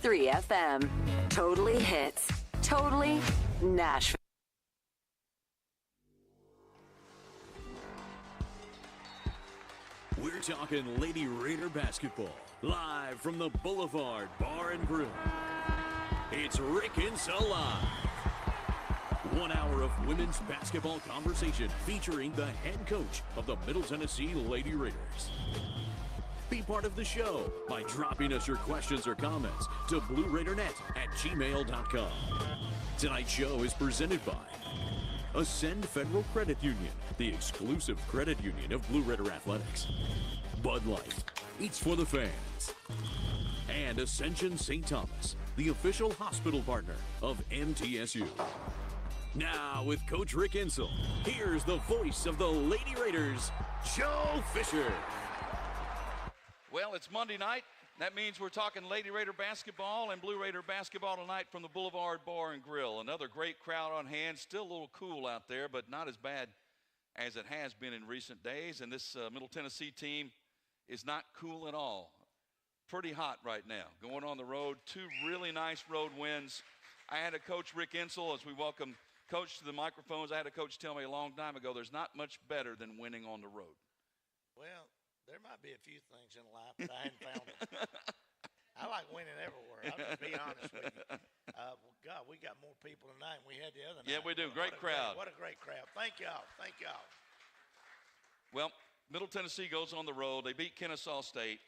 106.3 FM. Totally hits. Totally Nashville. We're talking Lady Raider basketball, live from the Boulevard Bar and Grill. It's Rick Insell Live. 1 hour of women's basketball conversation featuring the head coach of the Middle Tennessee Lady Raiders. Be part of the show by dropping us your questions or comments to blueraidernet@gmail.com. Tonight's show is presented by Ascend Federal Credit Union, the exclusive credit union of Blue Raider Athletics. Bud Light, eats for the fans. And Ascension St. Thomas, the official hospital partner of MTSU. Now with Coach Rick Insell, here's the voice of the Lady Raiders, Joe Fisher. Well, it's Monday night. That means we're talking Lady Raider basketball and Blue Raider basketball tonight from the Boulevard Bar and Grill. Another great crowd on hand. Still a little cool out there, but not as bad as it has been in recent days. And this Middle Tennessee team is not cool at all. Pretty hot right now. Going on the road, 2 really nice road wins. I had a coach, Rick Insell, as we welcome Coach to the microphones. I had a coach tell me a long time ago, there's not much better than winning on the road. Well, there might be a few things in life, but I hadn't found it. I like winning everywhere. I'm going to be honest with you. Well, God, we got more people tonight than we had the other night. Yeah, we do. Great crowd. What a great crowd. Thank y'all. Thank y'all. Well, Middle Tennessee goes on the road. They beat Kennesaw State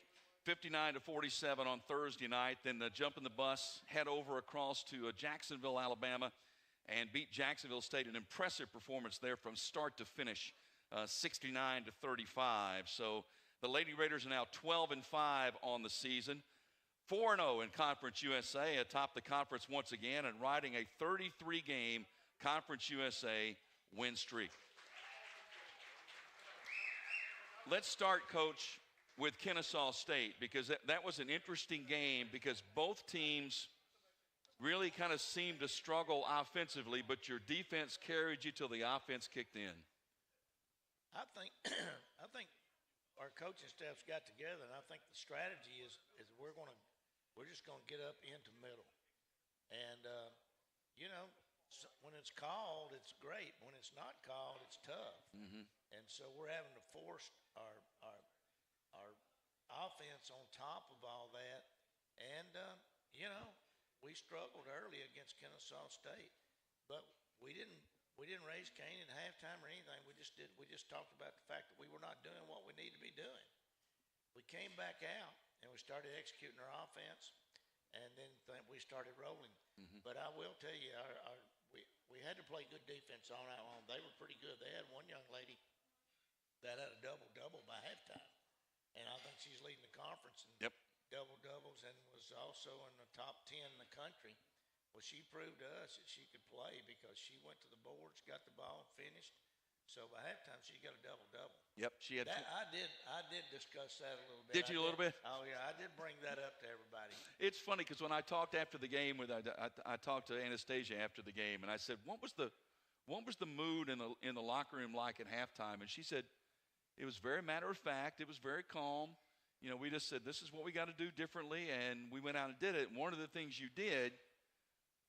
59-47 on Thursday night. Then jump in the bus, head over across to Jacksonville, Alabama, and beat Jacksonville State. An impressive performance there from start to finish, 69-35. So the Lady Raiders are now 12-5 on the season, 4-0 in Conference USA, atop the conference once again, and riding a 33-game Conference USA win streak. Let's start, Coach, with Kennesaw State, because that was an interesting game, because both teams really kind of seemed to struggle offensively, but your defense carried you till the offense kicked in. I think our coaching staff's got together, and I think the strategy is we're just gonna get up into middle, and when it's called, it's great. When it's not called, it's tough. Mm-hmm. And so we're having to force our offense on top of all that, and we struggled early against Kennesaw State, but we didn't raise Cain at halftime or anything. We just talked about the fact that we were not doing what we need to be doing. We came back out and we started executing our offense, and then we started rolling. Mm-hmm. But I will tell you, we had to play good defense all night long. They were pretty good. They had one young lady that had a double-double by halftime, and I think she's leading the conference in double-doubles and was also in the top 10 in the country. Well, she proved to us that she could play because she went to the boards, got the ball, finished. So by halftime, she got a double-double. Yep, she had. I did discuss that a little bit. Did you a little bit? Oh yeah, I did bring that up to everybody. It's funny because when I talked after the game I talked to Anastasia after the game, and I said, what was the mood in the locker room like at halftime? And she said, it was very matter of fact. It was very calm. You know, we just said, this is what we got to do differently, and we went out and did it. And one of the things you did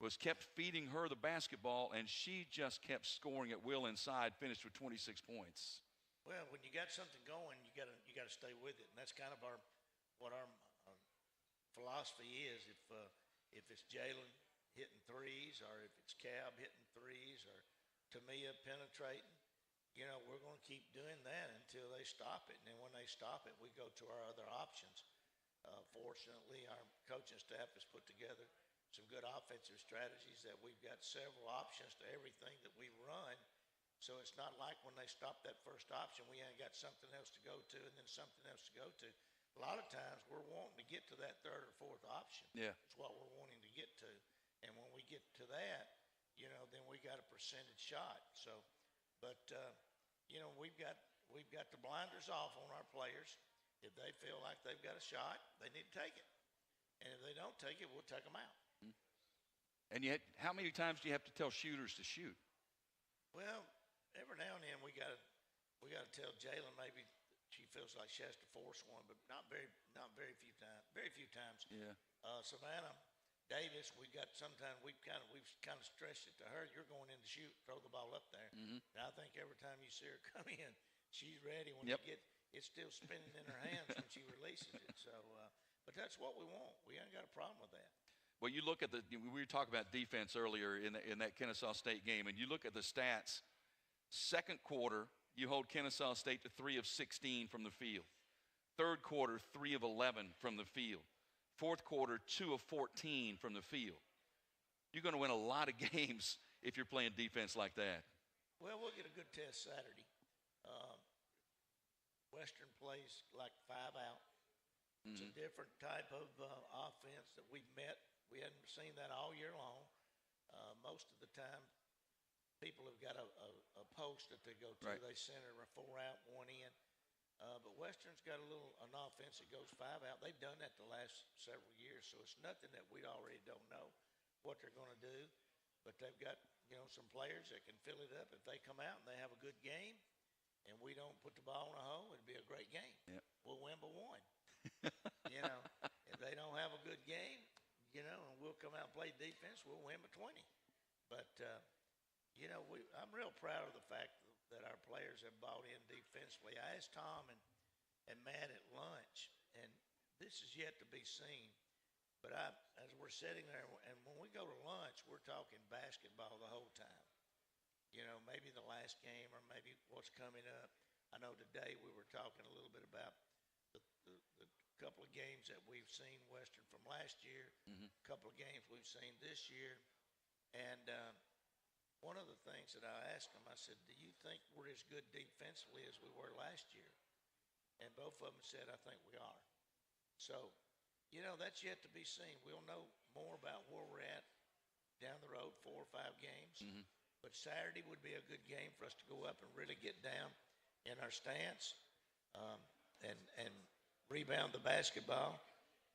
was kept feeding her the basketball, and she just kept scoring at will inside, finished with 26 points. Well, when you got something going, you got to stay with it, and that's kind of what our philosophy is. If it's Jalen hitting threes, or if it's Cab hitting threes, or Tamia penetrating, we're going to keep doing that until they stop it. And then when they stop it, we go to our other options. Fortunately, our coaching staff has put together some good offensive strategies that we've got several options to everything that we run. So it's not like when they stop that first option, we ain't got something else to go to and then something else to go to. A lot of times we're wanting to get to that third or fourth option. Yeah. It's what we're wanting to get to. And when we get to that, then we got a percentage shot. So, but, we've got the blinders off on our players. If they feel like they've got a shot, they need to take it. And if they don't take it, we'll take them out. And yet, how many times do you have to tell shooters to shoot? Well, every now and then we got to tell Jalen maybe she feels like she has to force one, but not very few times. Yeah. Savannah, Davis, sometimes we've kind of stressed it to her. You're going in to shoot, throw the ball up there. Mm-hmm. And I think every time you see her come in, she's ready. When Yep. it's still spinning in her hands when she releases it. So, but that's what we want. We ain't got a problem with that. Well, you look at we were talking about defense earlier in that Kennesaw State game, and you look at the stats. Second quarter, you hold Kennesaw State to 3 of 16 from the field. Third quarter, 3 of 11 from the field. Fourth quarter, 2 of 14 from the field. You're going to win a lot of games if you're playing defense like that. Well, we'll get a good test Saturday. Western plays like 5 out. It's a different type of offense that we've met. We hadn't seen that all year long. Most of the time, people have got a post that they go to. Right. They center a 4 out, 1 in. But Western's got an offense that goes 5 out. They've done that the last several years, so it's nothing that we already don't know what they're going to do. But they've got some players that can fill it up if they come out and they have a good game, and we don't put the ball in a hole. It'd be a great game. Yep. We'll win by 1. If they don't have a good game, and we'll come out and play defense, we'll win by 20. But I'm real proud of the fact that our players have bought in defensively. I asked Tom and Matt at lunch, and this is yet to be seen, but as we're sitting there, and when we go to lunch, we're talking basketball the whole time. Maybe the last game or maybe what's coming up. I know today we were talking a little bit about the couple of games that we've seen Western from last year, a couple of games we've seen this year, and one of the things that I asked them, I said, do you think we're as good defensively as we were last year? And both of them said, I think we are. So, that's yet to be seen. We'll know more about where we're at down the road, 4 or 5 games. But Saturday would be a good game for us to go up and really get down in our stance and rebound the basketball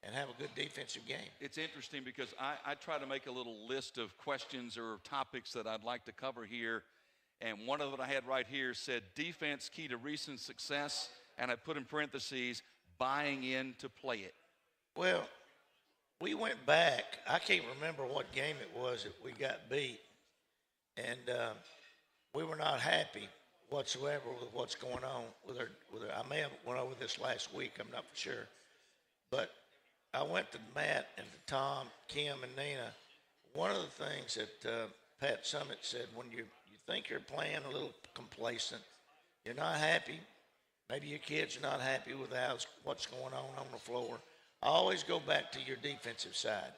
and have a good defensive game. It's interesting because I try to make a little list of questions or topics that I'd like to cover here, and one of them I had right here said defense key to recent success, and I put in parentheses, buying in to play it. Well, we went back. I can't remember what game it was that we got beat, and we were not happy whatsoever with what's going on with her. I may have went over this last week. I'm not for sure, but I went to Matt and to Tom, Kim, and Nina. One of the things that Pat Summit said, when you think you're playing a little complacent, you're not happy, maybe your kids are not happy with what's going on the floor, always go back to your defensive side.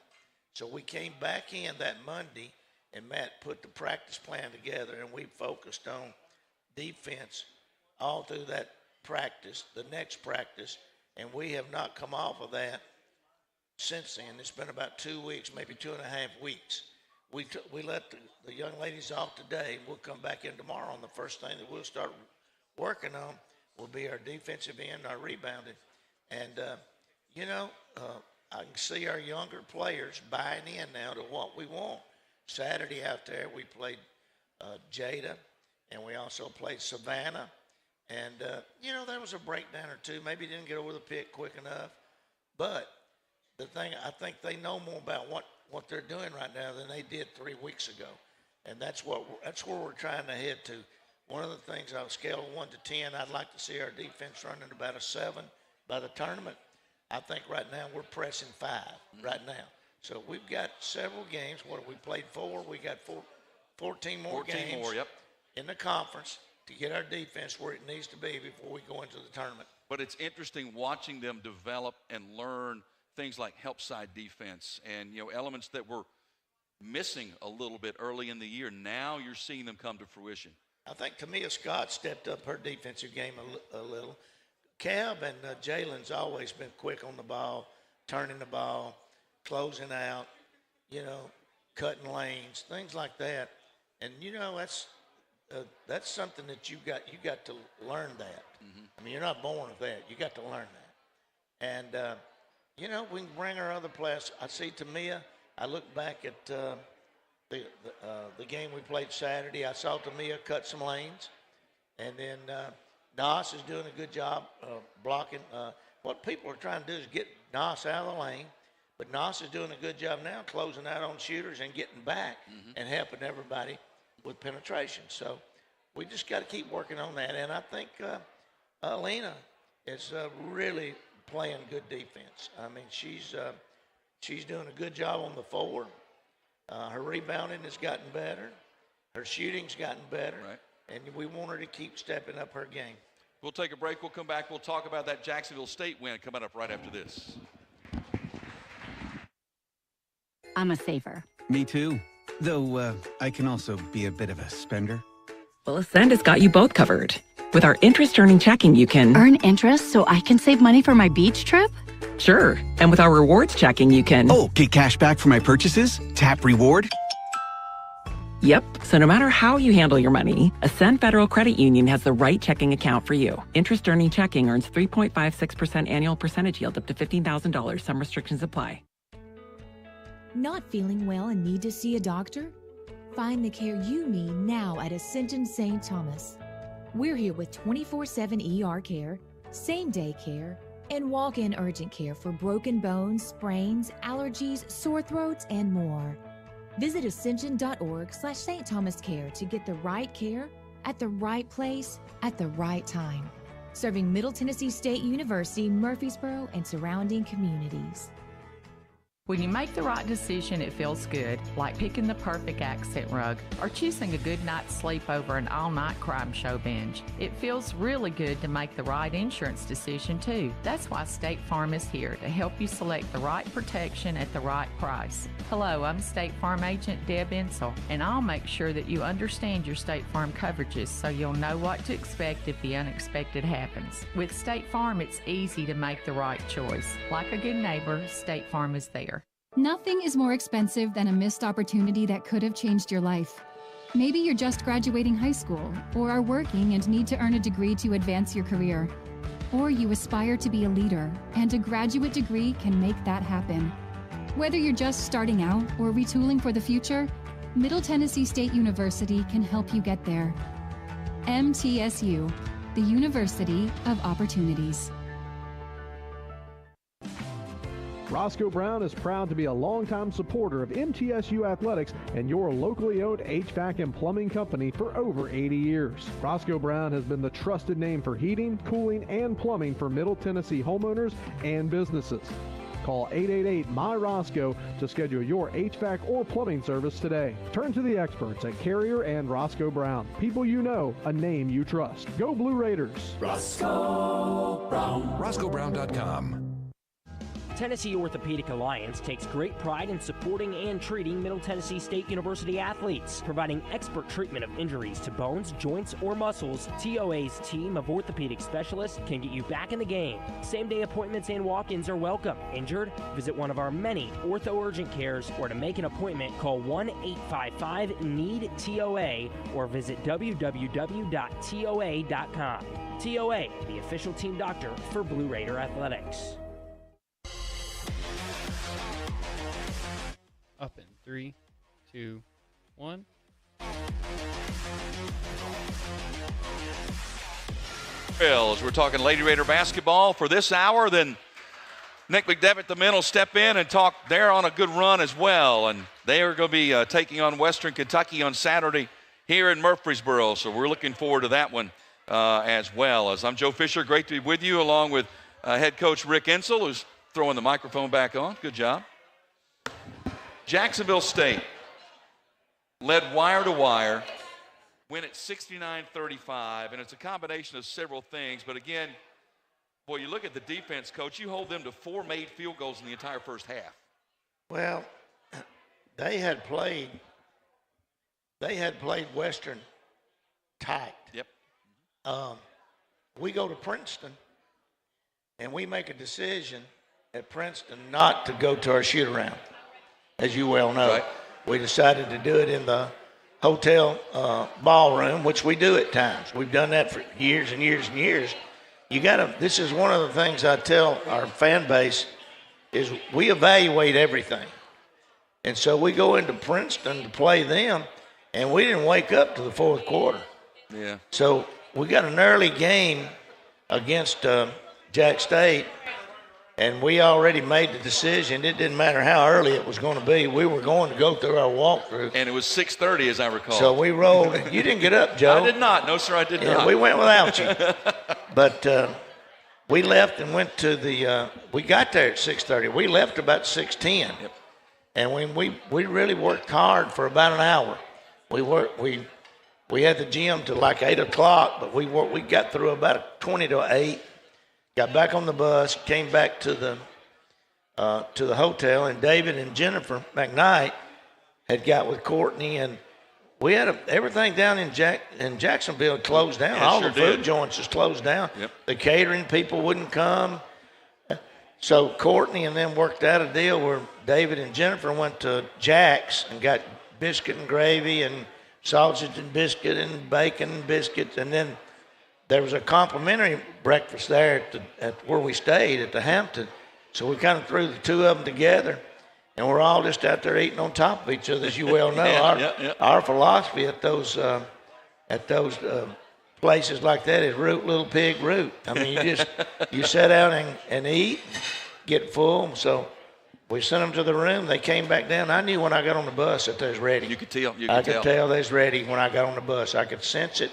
So we came back in that Monday, and Matt put the practice plan together, and we focused on defense all through that practice, the next practice, and we have not come off of that since then. It's been about 2 weeks, maybe 2.5 weeks. We let the young ladies off today. We'll come back in tomorrow, and the first thing that we'll start working on will be our defensive end, our rebounding. And, I can see our younger players buying in now to what we want. Saturday out there, we played Jada, and we also played Savannah. And, there was a breakdown or two. Maybe didn't get over the pick quick enough. But the thing, I think they know more about what they're doing right now than they did 3 weeks ago. And that's where we're trying to head to. One of the things on a scale of 1 to 10, I'd like to see our defense running about a 7 by the tournament. I think right now we're pressing 5 right now. So we've got several games. What have we played 4? We got 14 more games in the conference to get our defense where it needs to be before we go into the tournament. But it's interesting watching them develop and learn things like help side defense and, elements that were missing a little bit early in the year. Now you're seeing them come to fruition. I think Tamia Scott stepped up her defensive game a little. Cab and Jalen's always been quick on the ball, turning the ball, closing out, cutting lanes, things like that. And, that's something that you got to learn that. I mean, you're not born with that. You got to learn that. And, we can bring our other players. I see Tamia. I look back at the game we played Saturday. I saw Tamia cut some lanes. And then Nas is doing a good job blocking. What people are trying to do is get Nas out of the lane, But Noss is doing a good job now closing out on shooters and getting back and helping everybody with penetration. So we just got to keep working on that. And I think Alina is really playing good defense. I mean, she's doing a good job on the floor. Her rebounding has gotten better. Her shooting's gotten better. Right. And we want her to keep stepping up her game. We'll take a break. We'll come back. We'll talk about that Jacksonville State win coming up right after this. I'm a saver. Me too. Though I can also be a bit of a spender. Well, Ascend has got you both covered. With our interest-earning checking, you can Earn interest so I can save money for my beach trip? Sure. And with our rewards checking, you can Get cash back for my purchases? Tap reward? Yep. So no matter how you handle your money, Ascend Federal Credit Union has the right checking account for you. Interest-earning checking earns 3.56% annual percentage yield up to $15,000. Some restrictions apply. Not feeling well and need to see a doctor? Find the care you need now at Ascension St. Thomas. We're here with 24/7 ER care, same-day care, and walk-in urgent care for broken bones, sprains, allergies, sore throats, and more. Visit ascension.org/St. Thomas Care to get the right care at the right place at the right time. Serving Middle Tennessee State University, Murfreesboro, and surrounding communities. When you make the right decision, it feels good, like picking the perfect accent rug or choosing a good night's sleep over an all-night crime show binge. It feels really good to make the right insurance decision, too. That's why State Farm is here to help you select the right protection at the right price. Hello, I'm State Farm Agent Deb Insell, and I'll make sure that you understand your State Farm coverages so you'll know what to expect if the unexpected happens. With State Farm, it's easy to make the right choice. Like a good neighbor, State Farm is there. Nothing is more expensive than a missed opportunity that could have changed your life. Maybe you're just graduating high school, or are working and need to earn a degree to advance your career. Or you aspire to be a leader, and a graduate degree can make that happen. Whether you're just starting out or retooling for the future, Middle Tennessee State University can help you get there. MTSU, the University of Opportunities. Roscoe Brown is proud to be a longtime supporter of MTSU athletics and your locally owned HVAC and plumbing company for over 80 years. Roscoe Brown has been the trusted name for heating, cooling, and plumbing for Middle Tennessee homeowners and businesses. Call 888-MY-ROSCOE to schedule your HVAC or plumbing service today. Turn to the experts at Carrier and Roscoe Brown. People you know, a name you trust. Go Blue Raiders. Roscoe Brown. RoscoeBrown.com. Tennessee Orthopedic Alliance takes great pride in supporting and treating Middle Tennessee State University athletes, providing expert treatment of injuries to bones, joints, or muscles. TOA's team of orthopedic specialists can get you back in the game. Same-day appointments and walk-ins are welcome. Injured? Visit one of our many ortho urgent cares, or to make an appointment, call 1-855-NEED-TOA or visit www.toa.com. TOA, the official team doctor for Blue Raider Athletics. Up in 3, 2, 1. Well, as we're talking Lady Raider basketball for this hour, then Nick McDevitt, the men, will step in and talk. They're on a good run as well, and they are going to be taking on Western Kentucky on Saturday here in Murfreesboro, so we're looking forward to that one as well. As I'm Joe Fisher, great to be with you, along with head coach Rick Insell, who's throwing the microphone back on. Good job. Jacksonville State led wire to wire, win at 69-35, and it's a combination of several things. But again, boy, you look at the defense, Coach, you hold them to 4 made field goals in the entire first half. Well, they had played Western tight. Yep. We go to Princeton, and we make a decision at Princeton not to go to our shoot-around. As you well know, right. We decided to do it in the hotel ballroom, which we do at times. We've done that for years and years and years. This is one of the things I tell our fan base is we evaluate everything. And so we go into Princeton to play them, and we didn't wake up to the fourth quarter. Yeah. So we got an early game against Jack State, And we already made the decision. It didn't matter how early it was going to be. We were going to go through our walkthrough. And it was 6:30, as I recall. So we rolled. You didn't get up, Joe. I did not. No, sir, I did not. We went without you. But we left and went to the we got there at 6:30. We left about 6:10. Yep. And when we really worked hard for about an hour. We had the gym till like 8 o'clock, but we got through about 20 to 8. Got back on the bus, came back to the hotel, and David and Jennifer McKnight had got with Courtney, and we had everything down in Jacksonville closed down. Yeah, all sure the food did. joints just closed down. Yep. The catering people wouldn't come. So Courtney and them worked out a deal where David and Jennifer went to Jack's and got biscuit and gravy and sausage and biscuit and bacon and biscuits, and then there was a complimentary breakfast there at where we stayed at the Hampton. So we kind of threw the two of them together, and we're all just out there eating on top of each other, as you well know. Our philosophy at those places like that is root, little pig, root. I mean, you sit down and eat, get full. So we sent them to the room. They came back down. I knew when I got on the bus that they was ready. You could tell. I could tell they was ready when I got on the bus. I could sense it.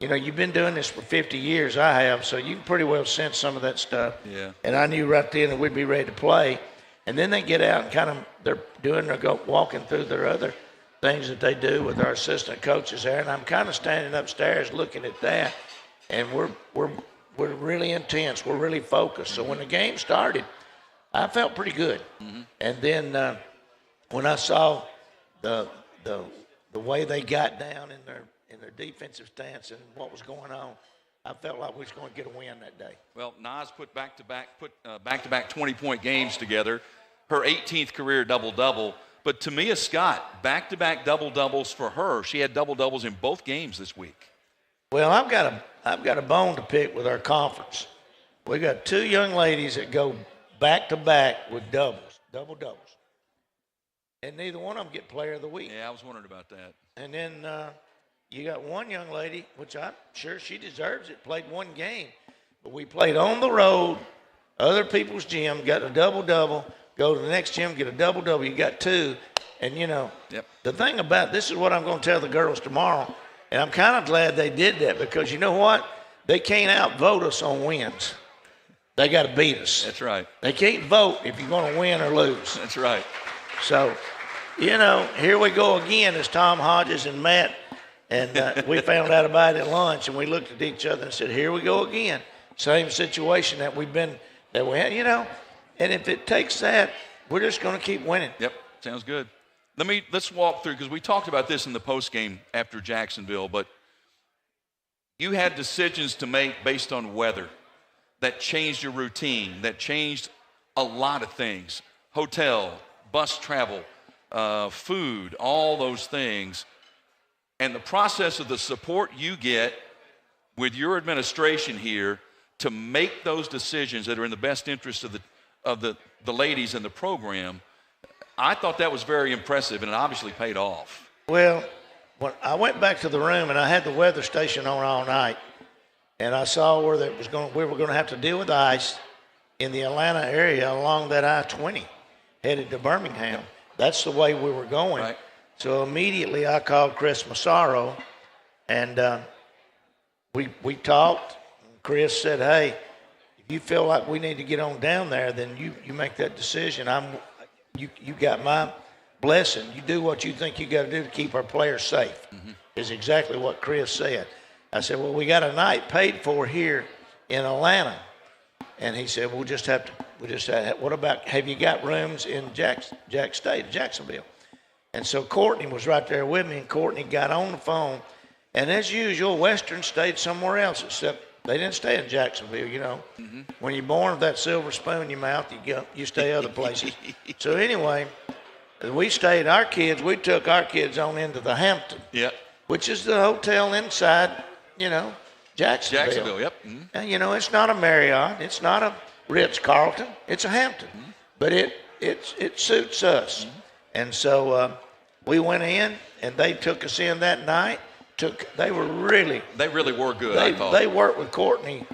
You know, you've been doing this for 50 years. I have, so you can pretty well sense some of that stuff. Yeah. And I knew right then that we'd be ready to play. And then they get out and kind of they're walking through their other things that they do with our assistant coaches there. And I'm kind of standing upstairs looking at that, and we're really intense. We're really focused. So when the game started, I felt pretty good. Mm-hmm. And then when I saw the way they got down in their defensive stance and what was going on, I felt like we was going to get a win that day. Well, Nas put back-to-back 20-point games together, her 18th career double-double. But Tamia Scott, back-to-back double-doubles for her. She had double-doubles in both games this week. Well, I've got a bone to pick with our conference. We got two young ladies that go back-to-back with double-doubles. And neither one of them get player of the week. Yeah, I was wondering about that. And then you got one young lady, which I'm sure she deserves it, played one game. But we played on the road, other people's gym, got a double-double, go to the next gym, get a double-double, you got two. And, you know, the thing about this is what I'm going to tell the girls tomorrow, and I'm kind of glad they did that because you know what? They can't outvote us on wins. They got to beat us. That's right. They can't vote if you're going to win or lose. That's right. So, you know, here we go again as Tom Hodges and Matt. And we found out about it at lunch, and we looked at each other and said, here we go again. Same situation that we had, you know. And if it takes that, we're just going to keep winning. Yep, sounds good. Let's walk through, because we talked about this in the postgame after Jacksonville, but you had decisions to make based on weather that changed your routine, that changed a lot of things. Hotel, bus travel, food, all those things. And the process of the support you get with your administration here to make those decisions that are in the best interest of the ladies in the program, I thought that was very impressive, and it obviously paid off. Well, when I went back to the room, and I had the weather station on all night, and I saw where we were going to have to deal with ice in the Atlanta area along that I-20 headed to Birmingham. That's the way we were going. Right. So immediately I called Chris Massaro, and we talked. Chris said, hey, if you feel like we need to get on down there, then you make that decision. You got my blessing. You do what you think you got to do to keep our players safe, is exactly what Chris said. I said, well, we got a night paid for here in Atlanta. And he said, what about, have you got rooms in Jacksonville? And so Courtney was right there with me, and Courtney got on the phone. And as usual, Western stayed somewhere else, except they didn't stay in Jacksonville, you know. Mm-hmm. When you're born with that silver spoon in your mouth, you stay other places. So anyway, we took our kids on into the Hampton, which is the hotel inside, you know, Jacksonville. Jacksonville, yep. Mm-hmm. And, you know, it's not a Marriott. It's not a Ritz-Carlton. It's a Hampton. Mm-hmm. But it suits us. Mm-hmm. And so we went in, and they took us in that night. They really were good, I thought. They worked with Courtney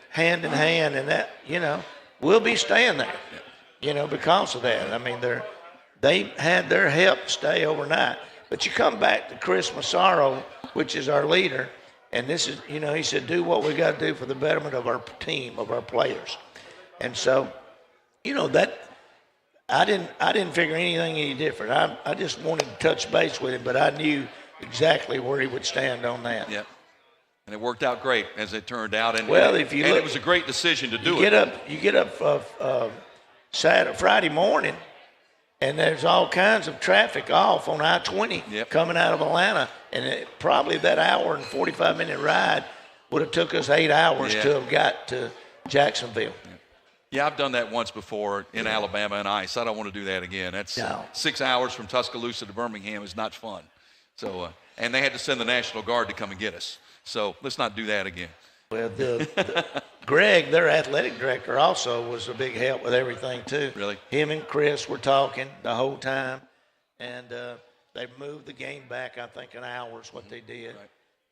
hand in hand, and that, you know, we'll be staying there, you know, because of that. I mean, they had their help stay overnight. But you come back to Chris Massaro, which is our leader, and this is, you know, he said, do what we got to do for the betterment of our team, of our players. And so, you know, that I didn't figure anything any different. I just wanted to touch base with him, but I knew exactly where he would stand on that. Yep. And it worked out great, as it turned out. And, well, if you look, it was a great decision to do it. You get up Friday morning, and there's all kinds of traffic off on I-20 coming out of Atlanta. And probably that hour and 45-minute ride would have took us 8 hours to have got to Jacksonville. Yeah, I've done that once before in Alabama and ice. I don't want to do that again. That's 6 hours from Tuscaloosa to Birmingham is not fun. So, and they had to send the National Guard to come and get us. So let's not do that again. Well, Greg, their athletic director, also was a big help with everything too. Really? Him and Chris were talking the whole time, and they moved the game back, I think, an hour is what they did. Right.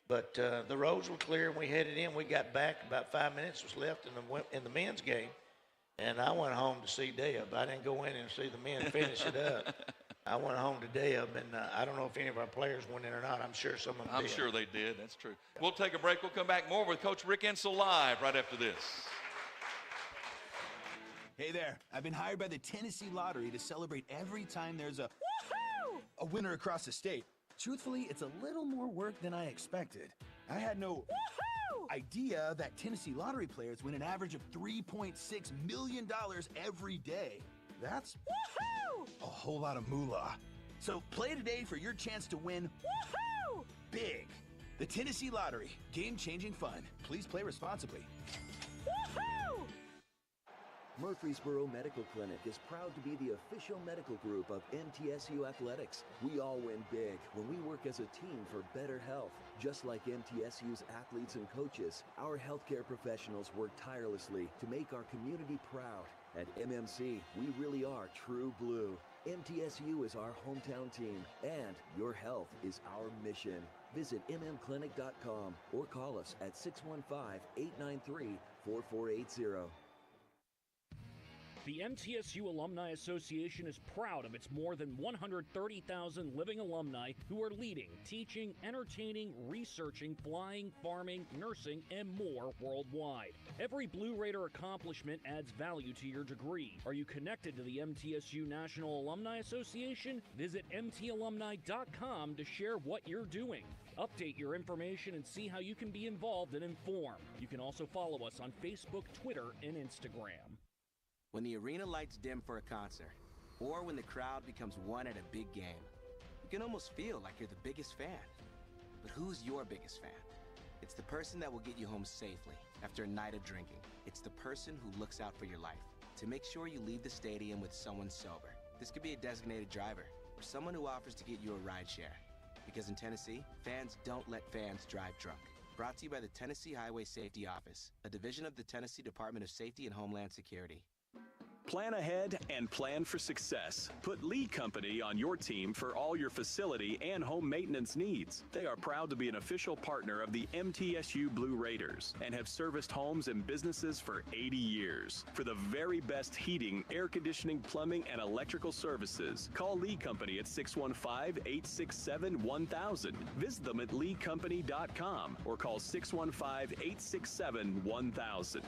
But the roads were clear, and we headed in. We got back, about 5 minutes was left in the men's game, and I went home to see Deb. I didn't go in and see the men finish it up. I went home to Deb, and I don't know if any of our players went in or not. I'm sure some of them did. I'm sure they did. That's true. We'll take a break. We'll come back more with Coach Rick Insell live right after this. Hey there. I've been hired by the Tennessee Lottery to celebrate every time there's a winner across the state. Truthfully, it's a little more work than I expected. I had no idea that Tennessee Lottery players win an average of $3.6 million every day. That's a whole lot of moolah. So play today for your chance to win big. The Tennessee Lottery. Game-changing fun. Please play responsibly. Murfreesboro Medical Clinic is proud to be the official medical group of MTSU Athletics. We all win big when we work as a team for better health. Just like MTSU's athletes and coaches, our healthcare professionals work tirelessly to make our community proud. At MMC, we really are true blue. MTSU is our hometown team, and your health is our mission. Visit mmclinic.com or call us at 615-893-4480. The MTSU Alumni Association is proud of its more than 130,000 living alumni who are leading, teaching, entertaining, researching, flying, farming, nursing, and more worldwide. Every Blue Raider accomplishment adds value to your degree. Are you connected to the MTSU National Alumni Association? Visit mtalumni.com to share what you're doing. Update your information and see how you can be involved and informed. You can also follow us on Facebook, Twitter, and Instagram. When the arena lights dim for a concert, or when the crowd becomes one at a big game, you can almost feel like you're the biggest fan. But who's your biggest fan? It's the person that will get you home safely after a night of drinking. It's the person who looks out for your life to make sure you leave the stadium with someone sober. This could be a designated driver or someone who offers to get you a ride share. Because in Tennessee, fans don't let fans drive drunk. Brought to you by the Tennessee Highway Safety Office, a division of the Tennessee Department of Safety and Homeland Security. Plan ahead and plan for success. Put Lee Company on your team for all your facility and home maintenance needs. They are proud to be an official partner of the MTSU Blue Raiders and have serviced homes and businesses for 80 years. For the very best heating, air conditioning, plumbing, and electrical services, call Lee Company at 615-867-1000. Visit them at leecompany.com or call 615-867-1000.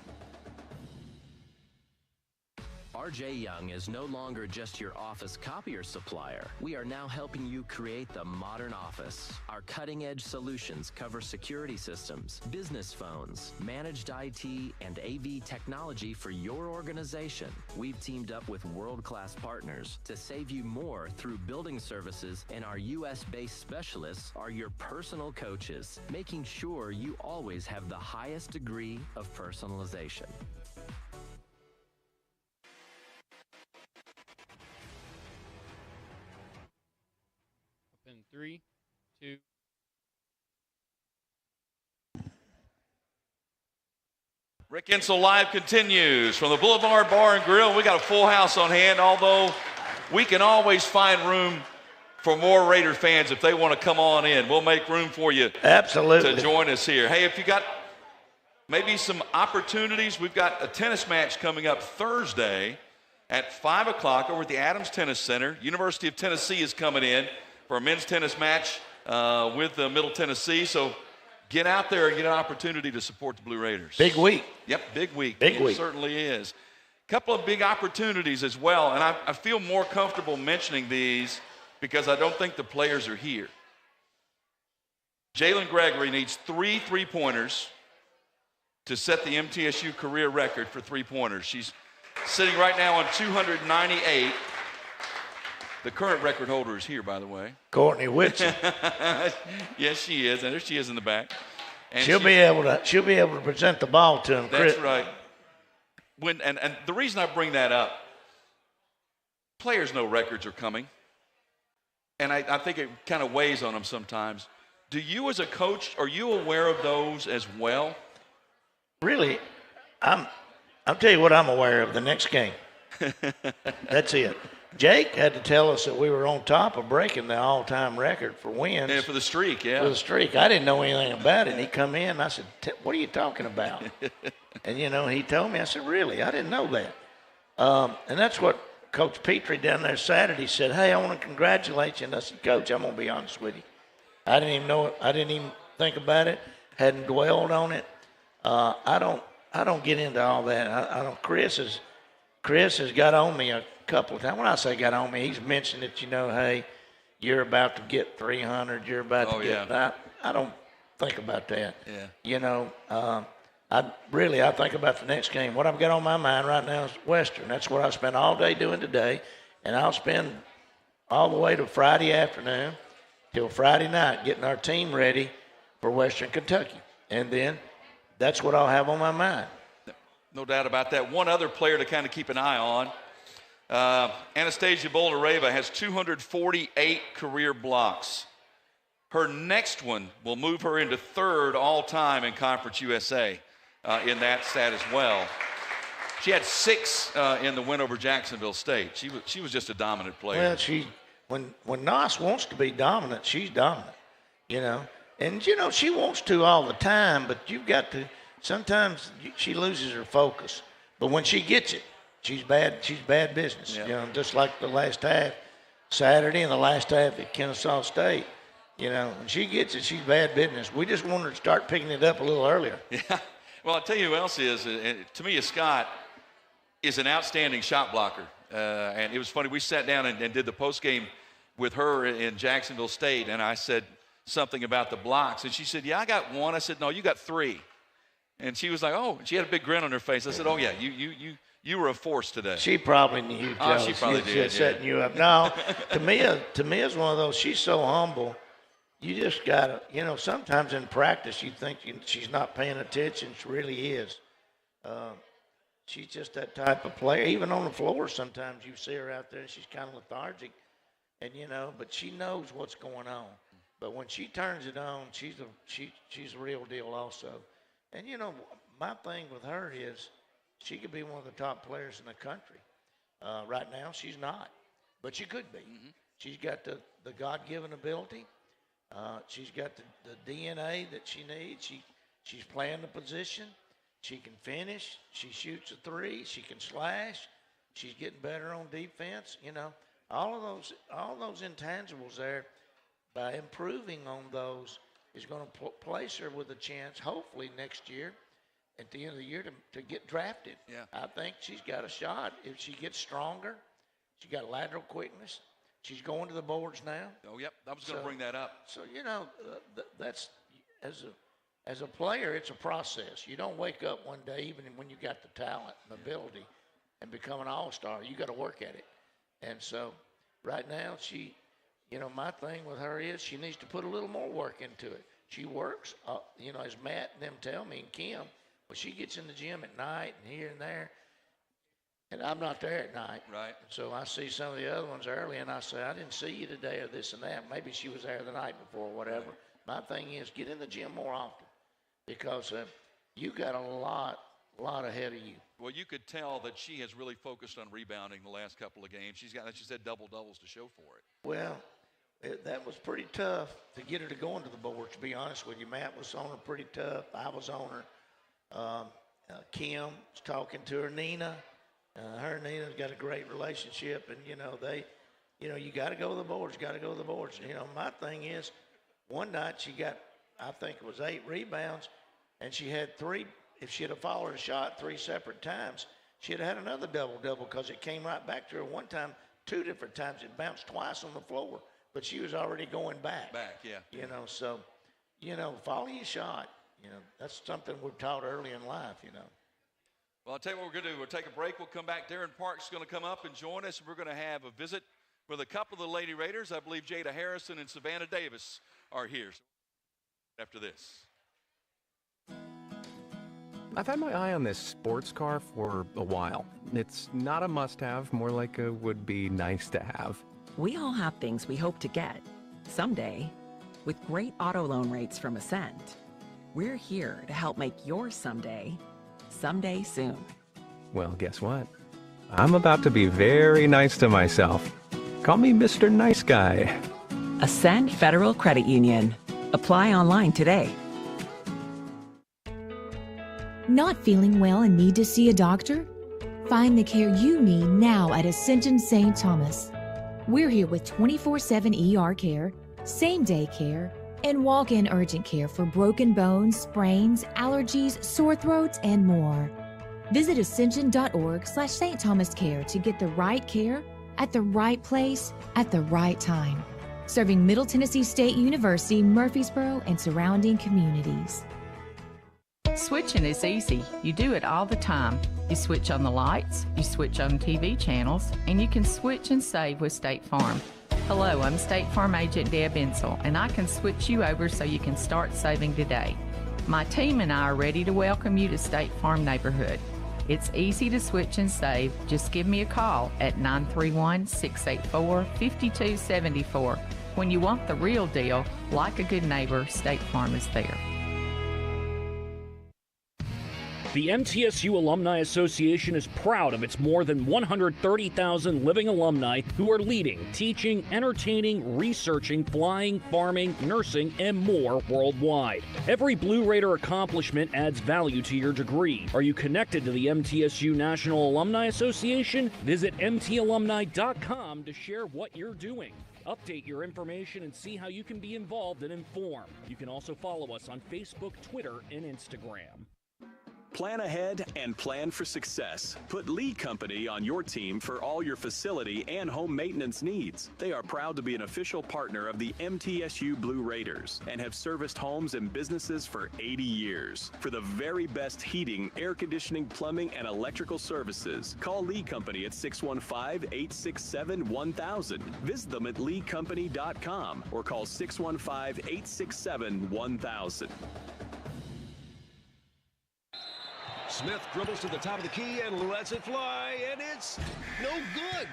RJ Young is no longer just your office copier supplier. We are now helping you create the modern office. Our cutting-edge solutions cover security systems, business phones, managed IT, and AV technology for your organization. We've teamed up with world-class partners to save you more through building services, and our U.S.-based specialists are your personal coaches, making sure you always have the highest degree of personalization. In 3, 2. Rick Insell Live continues from the Boulevard Bar and Grill. We got a full house on hand, although we can always find room for more Raider fans if they want to come on in. We'll make room for you. Absolutely. To join us here. Hey, if you got maybe some opportunities. We've got a tennis match coming up Thursday at 5 o'clock over at the Adams Tennis Center. University of Tennessee is coming in for a men's tennis match with Middle Tennessee. So get out there and get an opportunity to support the Blue Raiders. Big week. Yep, big week. Big week. It certainly is. A couple of big opportunities as well, and I feel more comfortable mentioning these because I don't think the players are here. Jalen Gregory needs 3 3-pointers to set the MTSU career record for 3-pointers. She's sitting right now on 298. The current record holder is here, by the way. Courtney Whitson. Yes, she is, and there she is in the back. And she'll be able to present the ball to him. That's right. And the reason I bring that up, players know records are coming, and I think it kind of weighs on them sometimes. Do you, as a coach, are you aware of those as well? Really, I'll tell you what I'm aware of the next game. That's it. Jake had to tell us that we were on top of breaking the all-time record for wins. Yeah, for the streak, yeah. For the streak. I didn't know anything about it. And he come in, and I said, what are you talking about? And, he told me. I said, really? I didn't know that. And that's what Coach Petrie down there Saturday said, hey, I want to congratulate you. And I said, Coach, I'm going to be honest with you. I didn't even know it. I didn't even think about it. Hadn't dwelled on it. I don't get into all that. I don't. Chris has got on me a couple of times. When I say got on me, he's mentioned that, hey, you're about to get 300. You're about to get. Yeah. I don't think about that. Yeah. I think about the next game. What I've got on my mind right now is Western. That's what I spent all day doing today, and I'll spend all the way to Friday afternoon till Friday night getting our team ready for Western Kentucky, and then that's what I'll have on my mind. No doubt about that. One other player to kind of keep an eye on, Anastasia Boldareva has 248 career blocks. Her next one will move her into 3rd all-time in Conference USA in that stat as well. She had 6 in the win over Jacksonville State. She was just a dominant player. Well, when Nos wants to be dominant, she's dominant, And, she wants to all the time, but you've got to – sometimes she loses her focus. But when she gets it, she's bad business. Yeah. Just like the last half Saturday and the last half at Kennesaw State. When she gets it, she's bad business. We just want her to start picking it up a little earlier. Yeah. Well, I'll tell you who else is. To me, Scott is an outstanding shot blocker. And it was funny. We sat down and did the postgame with her in Jacksonville State, and I said something about the blocks. And she said, yeah, I got 1. I said, no, you got 3. And she was like, oh, she had a big grin on her face. I said, oh, yeah, you were a force today. She probably knew, Joe. She probably did, setting you up. No, Tamia is one of those, she's so humble. You just got to, sometimes in practice you think she's not paying attention. She really is. She's just that type of player. Even on the floor sometimes you see her out there, she's kind of lethargic. And, but she knows what's going on. But when she turns it on, she's a real deal also. And, my thing with her is she could be one of the top players in the country. Right now, she's not. But she could be. Mm-hmm. She's got the God-given ability. She's got the DNA that she needs. She's playing the position. She can finish. She shoots a 3. She can slash. She's getting better on defense. All those intangibles there, by improving on those, is going to place her with a chance, hopefully next year, at the end of the year, to get drafted. Yeah. I think she's got a shot. If she gets stronger, she got lateral quickness. She's going to the boards now. Oh, yep. I was going to bring that up. So, that's as a player, it's a process. You don't wake up one day, even when you got the talent and ability, and become an all-star. You got to work at it. And so right now, my thing with her is she needs to put a little more work into it. She works, as Matt and them tell me, and Kim, but she gets in the gym at night and here and there. And I'm not there at night. Right. So I see some of the other ones early, and I say, I didn't see you today or this and that. Maybe she was there the night before or whatever. Right. My thing is get in the gym more often because you got a lot ahead of you. Well, you could tell that she has really focused on rebounding the last couple of games. She's got, as you said, double-doubles to show for it. Well, that was pretty tough to get her to go into the board, to be honest with you. Matt was on her pretty tough. I was on her. Kim was talking to her, Nina. Her and Nina's got a great relationship, and you got to go to the boards. Got to go to the boards. My thing is, one night she got, I think it was 8 rebounds, and she had 3. If she'd have followed a shot 3 separate times, she'd have had another double-double because it came right back to her one time, 2 different times. It bounced twice on the floor, but she was already going back. Yeah. So, follow your shot. That's something we're taught early in life, Well, I'll tell you what we're going to do. We'll take a break. We'll come back. Darren Park's going to come up and join us. We're going to have a visit with a couple of the Lady Raiders. I believe Jada Harrison and Savannah Davis are here. After this. I've had my eye on this sports car for a while. It's not a must-have, more like a would-be nice to have. We all have things we hope to get someday. With great auto loan rates from Ascent, we're here to help make your someday soon. Well, guess what? I'm about to be very nice to myself. Call me Mr. Nice Guy. Ascent Federal Credit Union. Apply online today. Not feeling well and need to see a doctor? Find the care you need now at Ascension St. Thomas. We're here with 24/7 ER care, same-day care, and walk-in urgent care for broken bones, sprains, allergies, sore throats, and more. Visit ascension.org/St. Thomas Care to get the right care at the right place at the right time. Serving Middle Tennessee State University, Murfreesboro, and surrounding communities. Switching is easy. You do it all the time. You switch on the lights, you switch on TV channels, and you can switch and save with State Farm. Hello, I'm State Farm Agent Deb Insell, and I can switch you over so you can start saving today. My team and I are ready to welcome you to State Farm Neighborhood. It's easy to switch and save. Just give me a call at 931-684-5274. When you want the real deal, like a good neighbor, State Farm is there. The MTSU Alumni Association is proud of its more than 130,000 living alumni who are leading, teaching, entertaining, researching, flying, farming, nursing, and more worldwide. Every Blue Raider accomplishment adds value to your degree. Are you connected to the MTSU National Alumni Association? Visit mtalumni.com to share what you're doing. Update your information and see how you can be involved and informed. You can also follow us on Facebook, Twitter, and Instagram. Plan ahead and plan for success. Put Lee Company on your team for all your facility and home maintenance needs. They are proud to be an official partner of the MTSU Blue Raiders and have serviced homes and businesses for 80 years. For the very best heating, air conditioning, plumbing, and electrical services, call Lee Company at 615-867-1000. Visit them at leecompany.com or call 615-867-1000. Smith dribbles to the top of the key and lets it fly, and it's no good.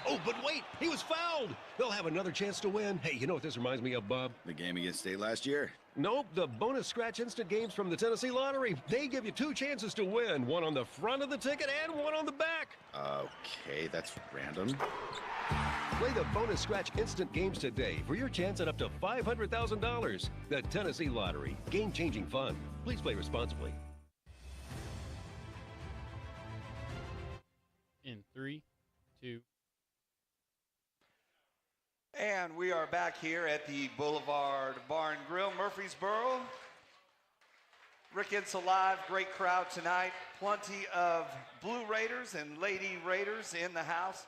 Oh, but wait, he was fouled. They'll have another chance to win. Hey, you know what this reminds me of, Bob? The game against State last year. Nope, the bonus scratch instant games from the Tennessee Lottery. They give you 2 chances to win, one on the front of the ticket and one on the back. Okay, that's random. Play the bonus scratch instant games today for your chance at up to $500,000. The Tennessee Lottery, game-changing fun. Please play responsibly. In 3, 2. And we are back here at the Boulevard Bar and Grill, Murfreesboro. Rick Insell live, great crowd tonight. Plenty of Blue Raiders and Lady Raiders in the house.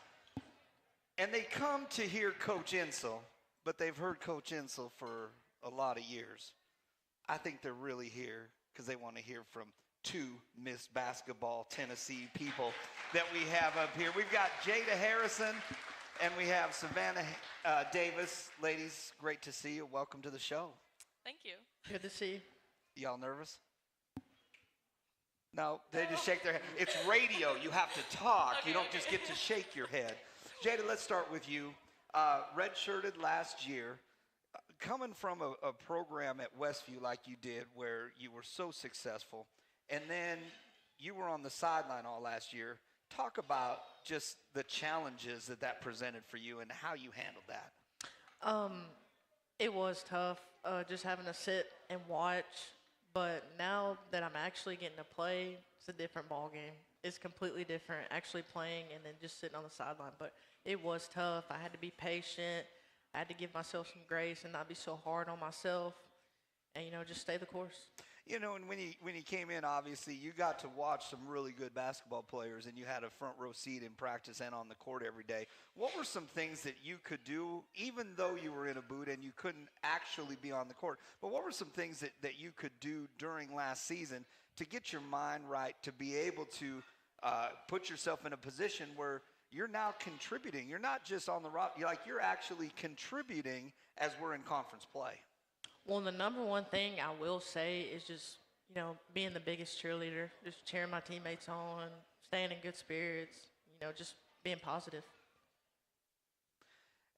And they come to hear Coach Insell, but they've heard Coach Insell for a lot of years. I think they're really here because they want to hear from 2 Miss Basketball Tennessee people that we have up here. We've got Jada Harrison and we have Savannah Davis. Ladies, great to see you. Welcome to the show. Thank you. Good to see you. Y'all nervous? No, they just shake their head. It's radio. You have to talk. Okay, you don't just get to shake your head. Jada, let's start with you. Redshirted last year. Coming from a program at Westview like you did where you were so successful, and then you were on the sideline all last year. Talk about just the challenges that presented for you and how you handled that. It was tough, just having to sit and watch But now that I'm actually getting to play, it's a different ball game. It's completely different actually playing and then just sitting on the sideline. But it was tough. I had to be patient. I had to give myself some grace and not be so hard on myself and, just stay the course. And when you came in, obviously, you got to watch some really good basketball players, and you had a front row seat in practice and on the court every day. What were some things that you could do, even though you were in a boot and you couldn't actually be on the court? But what were some things that you could do during last season to get your mind right, to be able to put yourself in a position where you're now contributing? You're not just on the rock. You're actually contributing as we're in conference play. Well, the number one thing I will say is just, being the biggest cheerleader, just cheering my teammates on, staying in good spirits, just being positive.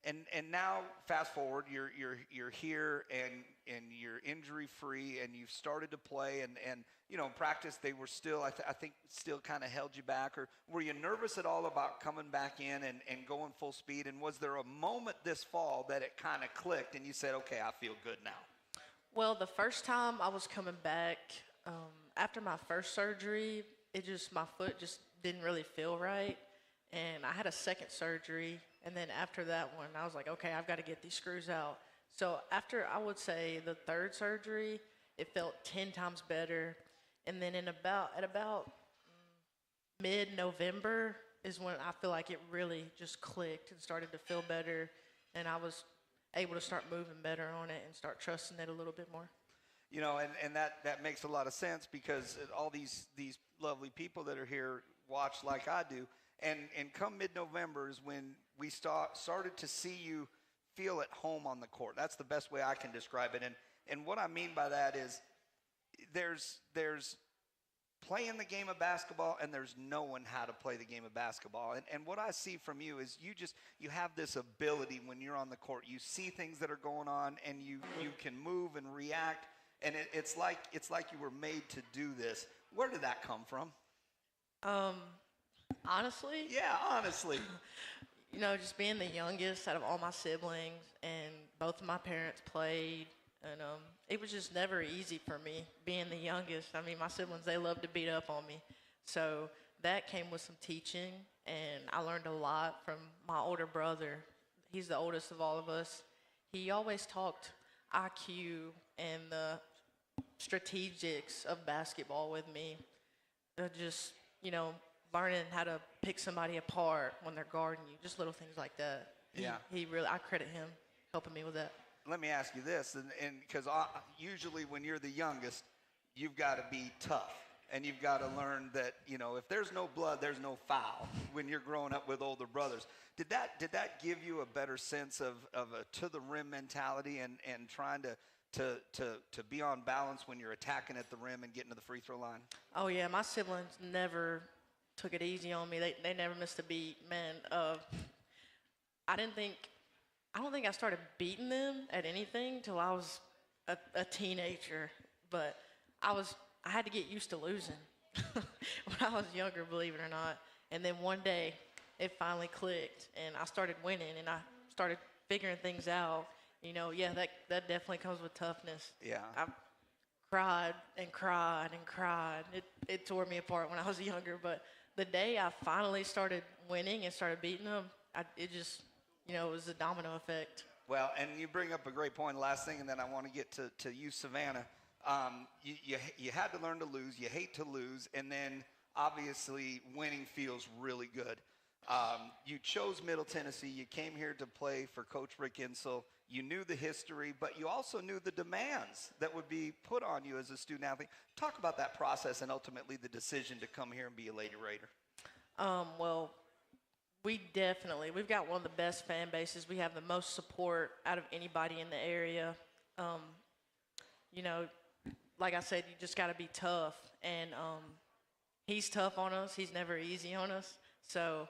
And now, fast forward, you're here and you're injury free, and you've started to play, and in practice they were still, I think, still kind of held you back. Or were you nervous at all about coming back in and going full speed? And was there a moment this fall that it kind of clicked and you said, okay, I feel good now? Well, the first time I was coming back, after my first surgery, my foot just didn't really feel right. And I had a second surgery. And then after that one, I was like, okay, I've got to get these screws out. So after, I would say, the third surgery, it felt 10 times better. And then at about mid-November is when I feel like it really just clicked and started to feel better. And I was able to start moving better on it and start trusting it a little bit more. And that makes a lot of sense, because all these lovely people that are here watch like I do. And come mid-November is when we started to see you feel at home on the court. That's the best way I can describe it. And what I mean by that is there's playing the game of basketball, and there's knowing how to play the game of basketball. And what I see from you is you have this ability when you're on the court. You see things that are going on, and you can move and react. And it's like you were made to do this. Where did that come from? Honestly? Yeah, honestly. Just being the youngest out of all my siblings, and both of my parents played, and it was just never easy for me being the youngest. I mean, my siblings, they love to beat up on me. So that came with some teaching, and I learned a lot from my older brother. He's the oldest of all of us. He always talked IQ and the strategics of basketball with me. Just, learning how to pick somebody apart when they're guarding you, just little things like that. He really, I credit him helping me with that. Let me ask you this, and because usually when you're the youngest, you've got to be tough, and you've got to learn that, if there's no blood, there's no foul when you're growing up with older brothers. Did that give you a better sense of a to-the-rim mentality and trying to be on balance when you're attacking at the rim and getting to the free throw line? Oh, yeah, my siblings never took it easy on me. They never missed a beat. Man, I don't think I started beating them at anything till I was a teenager. But I had to get used to losing when I was younger, believe it or not. And then one day, it finally clicked, and I started winning, and I started figuring things out. That definitely comes with toughness. Yeah. I cried and cried and cried. It tore me apart when I was younger, but the day I finally started winning and started beating them, it just, it was a domino effect. Well, and you bring up a great point. Last thing, and then I want to get to you, Savannah. You had to learn to lose. You hate to lose, and then obviously winning feels really good. You chose Middle Tennessee. You came here to play for Coach Rick Insell. You knew the history, but you also knew the demands that would be put on you as a student athlete. Talk about that process and ultimately the decision to come here and be a Lady Raider. Well, we've got one of the best fan bases. We have the most support out of anybody in the area. Like I said, you just got to be tough. And he's tough on us. He's never easy on us. So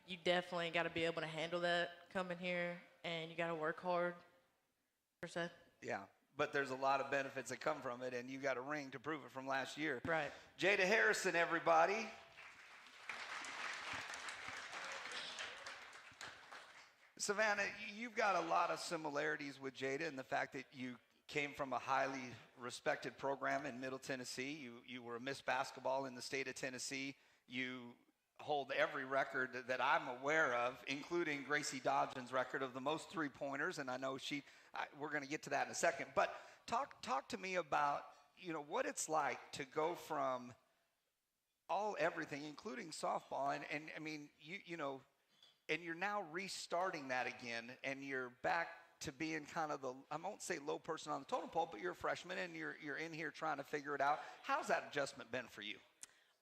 you definitely got to be able to handle that coming here, and you got to work hard, per se. Yeah, but there's a lot of benefits that come from it, and you got a ring to prove it from last year. Right. Jada Harrison, everybody. Savannah, you've got a lot of similarities with Jada in the fact that you came from a highly respected program in Middle Tennessee. You were a Miss Basketball in the state of Tennessee. You hold every record that I'm aware of, including Gracie Dodgen's record of the most three-pointers, and I know we're going to get to that in a second. But talk to me about, what it's like to go from everything, including softball, and I mean, and you're now restarting that again, and you're back to being kind of I won't say low person on the totem pole, but you're a freshman and you're in here trying to figure it out. How's that adjustment been for you?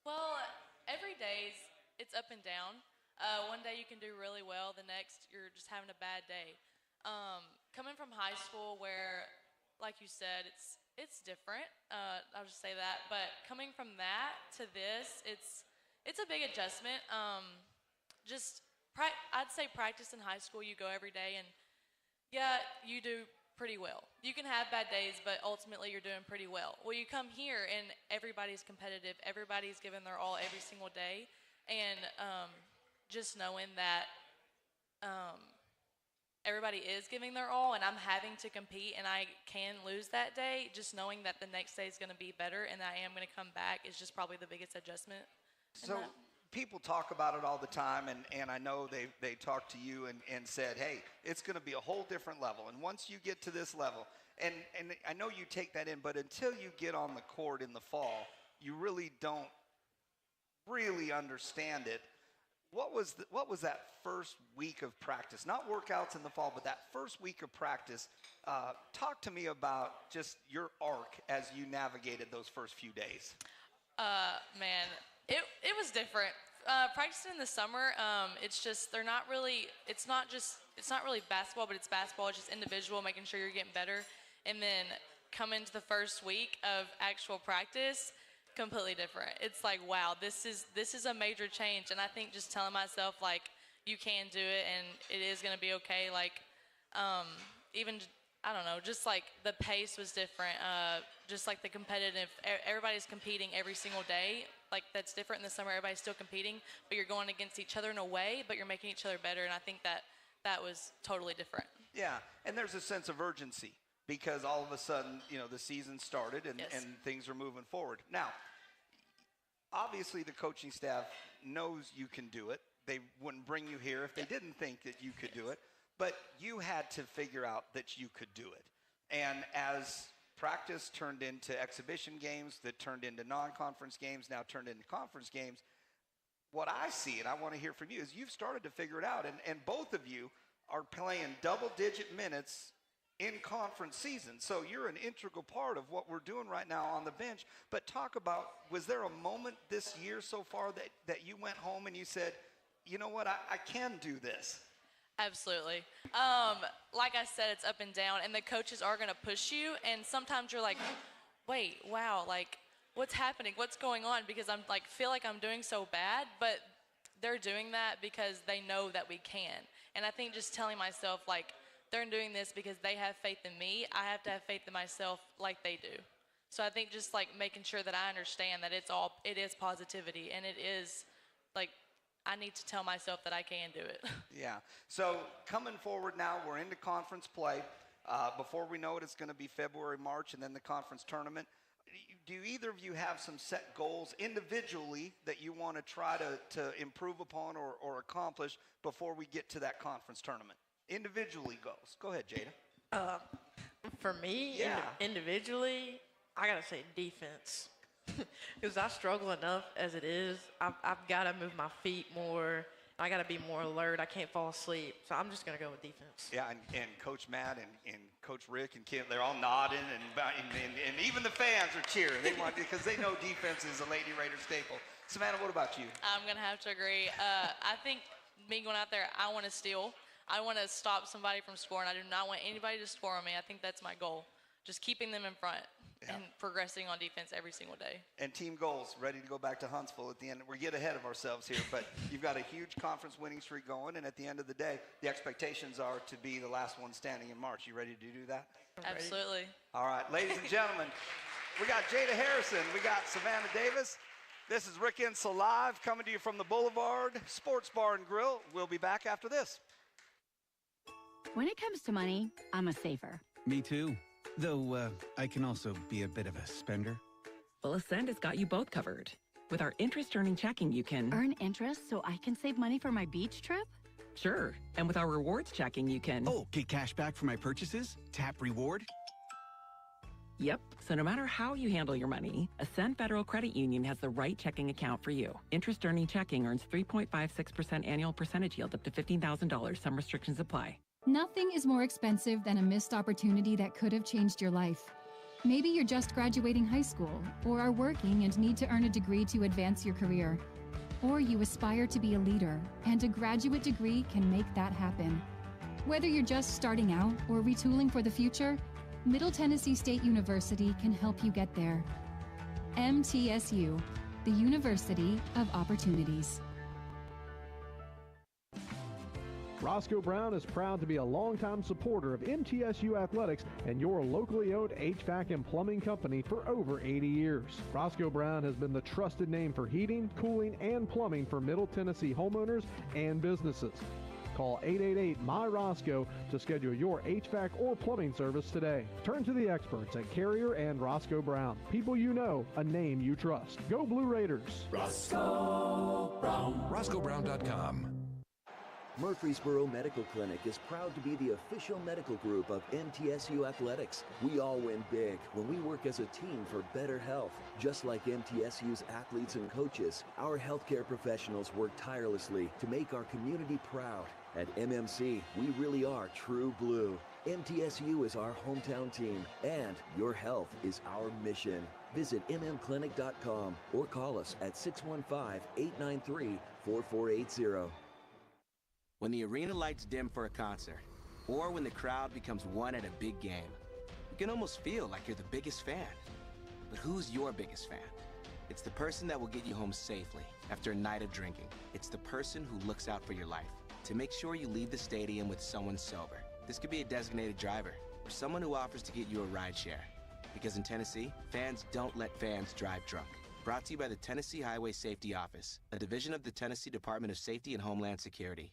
Well, every day it's up and down. One day you can do really well, the next you're just having a bad day. Coming from high school where, like you said, it's different. I'll just say that. But coming from that to this, it's a big adjustment. I'd say practice in high school, you go every day and yeah, you do pretty well. You can have bad days, but ultimately you're doing pretty well. Well, you come here and everybody's competitive. Everybody's giving their all every single day. And just knowing that everybody is giving their all and I'm having to compete and I can lose that day, just knowing that the next day is going to be better and that I am going to come back is just probably the biggest adjustment. So people talk about it all the time, and I know they talked to you and said, hey, it's going to be a whole different level. And once you get to this level, and I know you take that in, but until you get on the court in the fall, you really don't really understand it. What was that first week of practice? Not workouts in the fall, but that first week of practice. Talk to me about just your arc as you navigated those first few days. Man, it was different. Practicing in the summer, it's just it's not really basketball, but it's basketball. It's just individual, making sure you're getting better. And then come into the first week of actual practice, completely different. It's like, wow, this is a major change. And I think just telling myself like you can do it and it is going to be okay. Like even I don't know, just like the pace was different. Just like the competitive, everybody's competing every single day. Like that's different in the summer. Everybody's still competing, but you're going against each other in a way, but you're making each other better. And I think that was totally different. Yeah, and there's a sense of urgency because all of a sudden, the season started and things are moving forward. Now, obviously the coaching staff knows you can do it. They wouldn't bring you here if they didn't think that you could do it. But you had to figure out that you could do it. And as practice turned into exhibition games, that turned into non-conference games, now turned into conference games, what I see, and I want to hear from you, is you've started to figure it out. And both of you are playing double-digit minutes in conference season. So you're an integral part of what we're doing right now on the bench. But talk about, was there a moment this year so far that you went home and you said, you know what, I can do this? Absolutely. Like I said, it's up and down, and the coaches are going to push you, and sometimes you're like, wait, wow, like, what's happening? What's going on? Because I'm like, feel like I'm doing so bad, but they're doing that because they know that we can. And I think just telling myself, like, they're doing this because they have faith in me. I have to have faith in myself like they do. So I think just, like, making sure that I understand that it is positivity, and it is, like, I need to tell myself that I can do it. Yeah. So coming forward now, we're into conference play. Before we know it, it's going to be February, March, and then the conference tournament. Do either of you have some set goals individually that you want to try to improve upon or accomplish before we get to that conference tournament? Individually goals. Go ahead, Jada. For me, individually, I got to say defense. Because I struggle enough as it is. I've got to move my feet more. I got to be more alert. I can't fall asleep. So I'm just going to go with defense. Yeah, and Coach Matt and Coach Rick and Kim, they're all nodding, and even the fans are cheering. They want because they know defense is a Lady Raider staple. Savannah, what about you? I'm going to have to agree. I think me going out there, I want to steal. I want to stop somebody from scoring. I do not want anybody to score on me. I think that's my goal. Just keeping them in front. Yeah. And progressing on defense every single day. And team goals, ready to go back to Huntsville at the end. We get ahead of ourselves here, but you've got a huge conference winning streak going, and at the end of the day, the expectations are to be the last one standing in March. You ready to do that? Absolutely. All right, ladies and gentlemen, we got Jada Harrison, we got Savannah Davis. This is Rick Insell Live coming to you from the Boulevard Sports Bar and Grill. We'll be back after this. When it comes to money, I'm a saver. Me too. Though I can also be a bit of a spender. Well, Ascend has got you both covered. With our interest-earning checking, you can earn interest so I can save money for my beach trip? Sure. And with our rewards checking, you can get cash back for my purchases? Tap reward? Yep. So no matter how you handle your money, Ascend Federal Credit Union has the right checking account for you. Interest-earning checking earns 3.56% annual percentage yield up to $15,000. Some restrictions apply. Nothing is more expensive than a missed opportunity that could have changed your life. Maybe you're just graduating high school, or are working and need to earn a degree to advance your career. Or you aspire to be a leader, and a graduate degree can make that happen. Whether you're just starting out or retooling for the future, Middle Tennessee State University can help you get there. MTSU, the University of Opportunities. Roscoe Brown is proud to be a longtime supporter of MTSU athletics and your locally owned HVAC and plumbing company for over 80 years. Roscoe Brown has been the trusted name for heating, cooling, and plumbing for Middle Tennessee homeowners and businesses. Call 888-MY-ROSCOE to schedule your HVAC or plumbing service today. Turn to the experts at Carrier and Roscoe Brown. People you know, a name you trust. Go Blue Raiders. Roscoe Brown. RoscoeBrown.com. Murfreesboro Medical Clinic is proud to be the official medical group of MTSU Athletics. We all win big when we work as a team for better health. Just like MTSU's athletes and coaches, our healthcare professionals work tirelessly to make our community proud. At MMC, we really are true blue. MTSU is our hometown team, and your health is our mission. Visit mmclinic.com or call us at 615-893-4480. When the arena lights dim for a concert, or when the crowd becomes one at a big game, you can almost feel like you're the biggest fan. But who's your biggest fan? It's the person that will get you home safely after a night of drinking. It's the person who looks out for your life to make sure you leave the stadium with someone sober. This could be a designated driver or someone who offers to get you a ride share. Because in Tennessee, fans don't let fans drive drunk. Brought to you by the Tennessee Highway Safety Office, a division of the Tennessee Department of Safety and Homeland Security.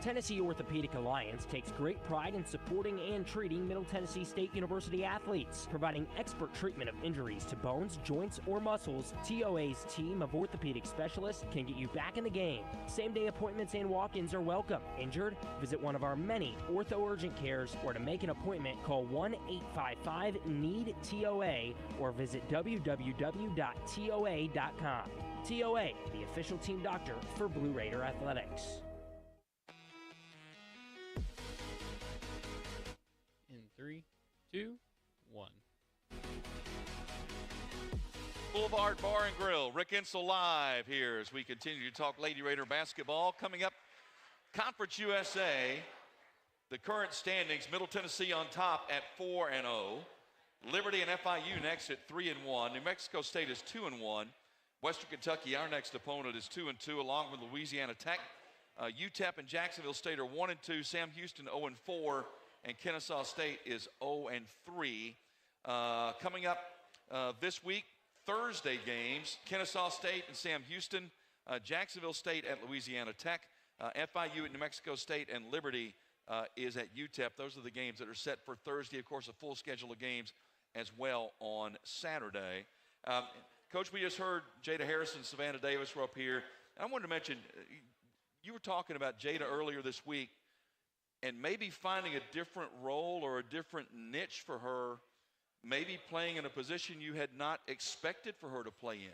Tennessee Orthopedic Alliance takes great pride in supporting and treating Middle Tennessee State University athletes, providing expert treatment of injuries to bones, joints, or muscles. TOA's team of orthopedic specialists can get you back in the game. Same-day appointments and walk-ins are welcome. Injured? Visit one of our many ortho urgent cares, or to make an appointment, call 1-855-NEED-TOA or visit www.toa.com. TOA, the official team doctor for Blue Raider Athletics. In 3, 2, 1. Boulevard Bar and Grill, Rick Insell live here as we continue to talk Lady Raider basketball. Coming up, Conference USA, the current standings, Middle Tennessee on top at 4-0. Liberty and FIU next at 3-1. New Mexico State is 2-1. Western Kentucky, our next opponent, is 2-2, along with Louisiana Tech. UTEP and Jacksonville State are 1-2. Sam Houston 0-4. And Kennesaw State is 0-3. Coming up this week, Thursday games, Kennesaw State and Sam Houston, Jacksonville State at Louisiana Tech, FIU at New Mexico State, and Liberty is at UTEP. Those are the games that are set for Thursday. Of course, a full schedule of games as well on Saturday. Coach, we just heard Jada Harrison, Savannah Davis were up here. I wanted to mention, you were talking about Jada earlier this week, and maybe finding a different role or a different niche for her, maybe playing in a position you had not expected for her to play in.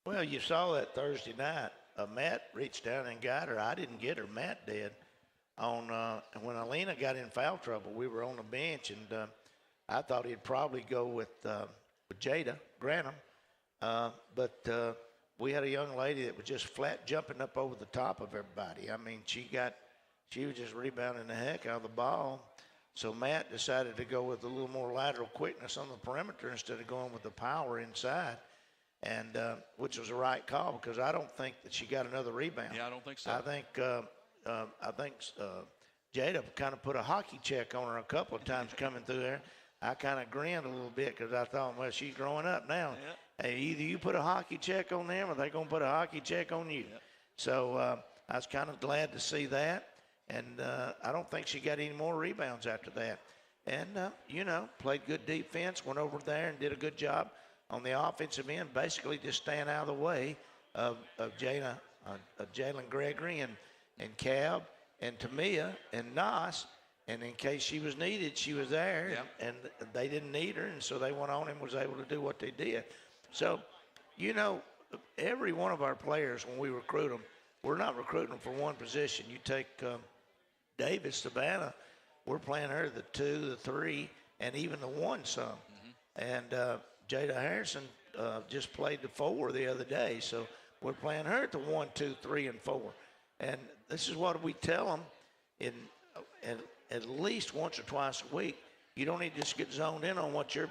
Well, you saw that Thursday night. Matt reached down and got her. I didn't get her. Matt did. When Alina got in foul trouble, we were on the bench, and I thought he'd probably go with Jada Granum. But we had a young lady that was just flat jumping up over the top of everybody. I mean, she was just rebounding the heck out of the ball. So Matt decided to go with a little more lateral quickness on the perimeter instead of going with the power inside, and which was the right call because I don't think that she got another rebound. Yeah, I don't think so. I think Jada kind of put a hockey check on her a couple of times coming through there. I kind of grinned a little bit because I thought, well, she's growing up now. Yeah. Hey, either you put a hockey check on them or they're going to put a hockey check on you. Yep. So I was kind of glad to see that. And I don't think she got any more rebounds after that. and, played good defense, went over there and did a good job on the offensive end, basically just staying out of the way of Jalen Gregory and Cab and Tamia and Nas. And in case she was needed, she was there, and they didn't need her, and so they went on and was able to do what they did. So, every one of our players, when we recruit them, we're not recruiting them for one position. You take Davis, Savannah, we're playing her the 2, the 3, and even the 1 some. And Jada Harrison just played the 4 the other day, so we're playing her at the 1, 2, 3, and 4. And this is what we tell them at least once or twice a week. You don't need to just get zoned in on what your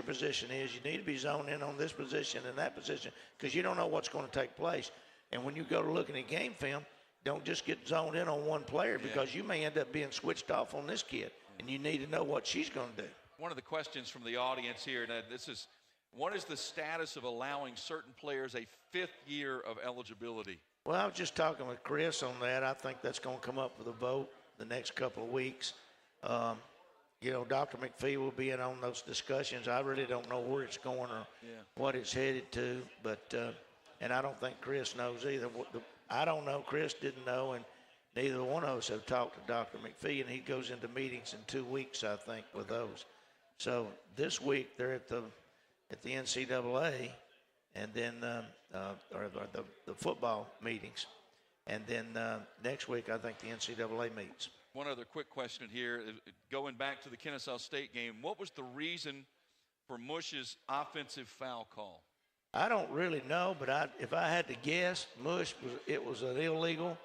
position is. You need to be zoned in on this position and that position, because you don't know what's going to take place. And when you go to looking at game film, don't just get zoned in on one player, because you may end up being switched off on this kid, and you need to know what she's going to do. One of the questions from the audience here, and what is the status of allowing certain players a 5th year of eligibility? Well, I was just talking with Chris on that. I think that's going to come up with a vote the next couple of weeks. Dr. McPhee will be in on those discussions. I really don't know where it's going or what it's headed to, but and I don't think Chris knows either. I don't know. Chris didn't know, and neither one of us have talked to Dr. McPhee, and he goes into meetings in 2 weeks, I think, with those. So this week they're at the NCAA, and then or the football meetings. And then next week, I think the NCAA meets. One other quick question here. Going back to the Kennesaw State game, what was the reason for Mush's offensive foul call? I don't really know, but if I had to guess, it was an illegal